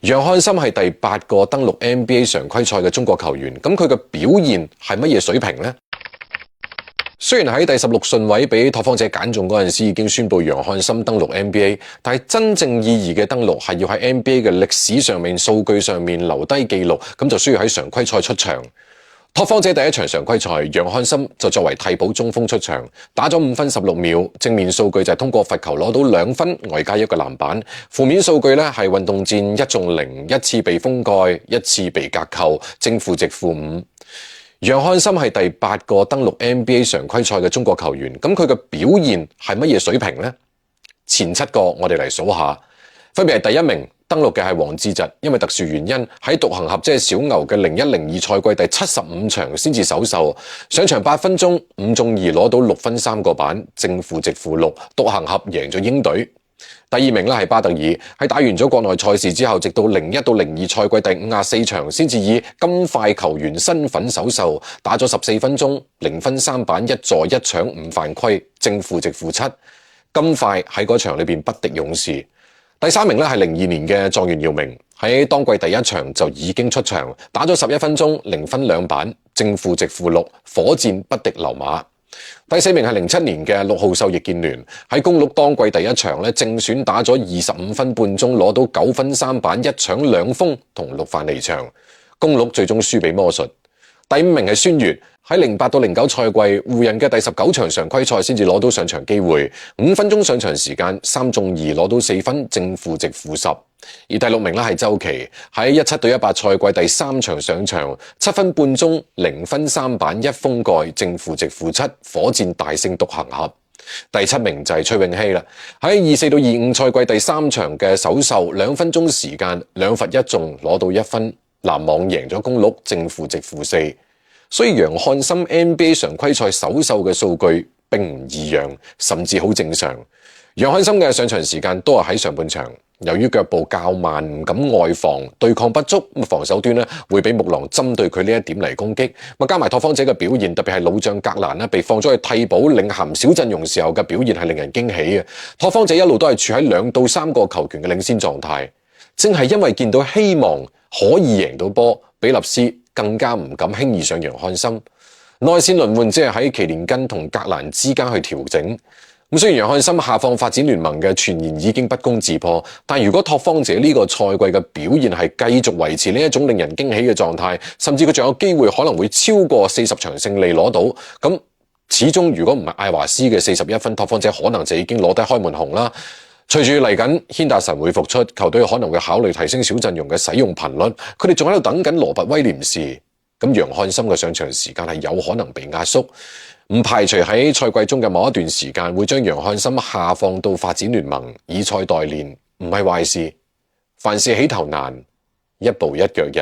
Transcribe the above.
楊漢森係第8個登陸 NBA 常規賽嘅中國球員，咁佢嘅表現係乜嘢水平呢？雖然喺第16順位俾拓荒者揀中嗰陣時已經宣布楊漢森登陸 NBA， 但係真正意義嘅登陸係要喺 NBA 嘅歷史上面、數據上面留低記錄，咁就需要喺常規賽出場。拓荒者第一場常規賽，楊漢森就作為替補中鋒出場，打咗5分16秒，正面數據就係通過罰球攞到2分，外加1個籃板。負面數據咧係運動戰1中0，一次被封蓋，一次被隔扣，正負值-5。楊漢森係第8個登陸 NBA 常規賽嘅中國球員，咁佢嘅表現係乜嘢水平呢？前7個我哋嚟數下，分別係第1名。登陸嘅係王治郅，因為特殊原因喺獨行俠即係小牛嘅01-02賽季第75場先至首秀，上場8分鐘5中2攞到6分3個板，正負值-6，獨行俠贏咗鷹隊。第2名咧係巴特爾，喺打完咗國內賽事之後，直到01-02賽季第54場先至以金塊球員身份首秀，打咗14分鐘0分3板1助1搶5犯規，正負值-7。金塊喺嗰場裏邊不敵勇士。第3名咧係02年嘅狀元姚明，喺當季第1場就已經出場，打咗11分鐘0分2板，正負值-6，火箭不敵溜馬。第4名係07年嘅6號秀易建聯，喺公鹿當季第1場咧正選打咗25分半鐘，攞到9分3板1搶2封同6犯離場，公鹿最終輸俾魔術。第5名係孫悦，喺08-09賽季湖人嘅第19場常規賽先至攞到上場機會，5分鐘上場時間3中2攞到4分，正負值-10。而第6名咧係周琦，喺17-18賽季第3場上場7分半鐘0分3板1封蓋，正負值-7，火箭大勝獨行俠。第7名就係崔永熙啦，喺24-25賽季第3場嘅首秀2分鐘時間2罰1中攞到1分，籃網贏咗公鹿，正負值-4。所以楊漢森 NBA 常規賽首秀嘅數據並唔異樣，甚至好正常。楊漢森嘅上場時間都係喺上半場，由於腳步較慢，唔敢外防，對抗不足，防守端咧會俾木狼針對佢呢一點嚟攻擊。加埋拓荒者嘅表現，特別係老將格蘭咧被放咗去替補領銜小陣容時候嘅表現係令人驚喜嘅。拓荒者一路都係處喺2到3個球權嘅領先狀態，正係因為見到希望可以贏到波，比利斯更加唔敢輕易上楊漢森。內線輪換只係喺奇連根同格蘭之間去調整。雖然楊漢森下放發展聯盟嘅傳言已經不攻自破，但如果拓荒者呢個賽季嘅表現係繼續維持呢一種令人驚喜嘅狀態，甚至佢仲有機會可能會超過40場勝利攞到，咁始終如果唔係艾華斯嘅41分，拓荒者可能就已經攞低開門紅啦。隨住嚟緊軒達臣會復出，球隊可能會考慮提升小陣容嘅使用頻率，佢哋仲喺度等緊羅拔威廉士，咁楊漢森嘅上場時間係有可能被壓縮，唔排除喺賽季中嘅某一段時間會將楊漢森下放到發展聯盟以賽代練，唔係壞事。凡事起頭難，一步一腳印。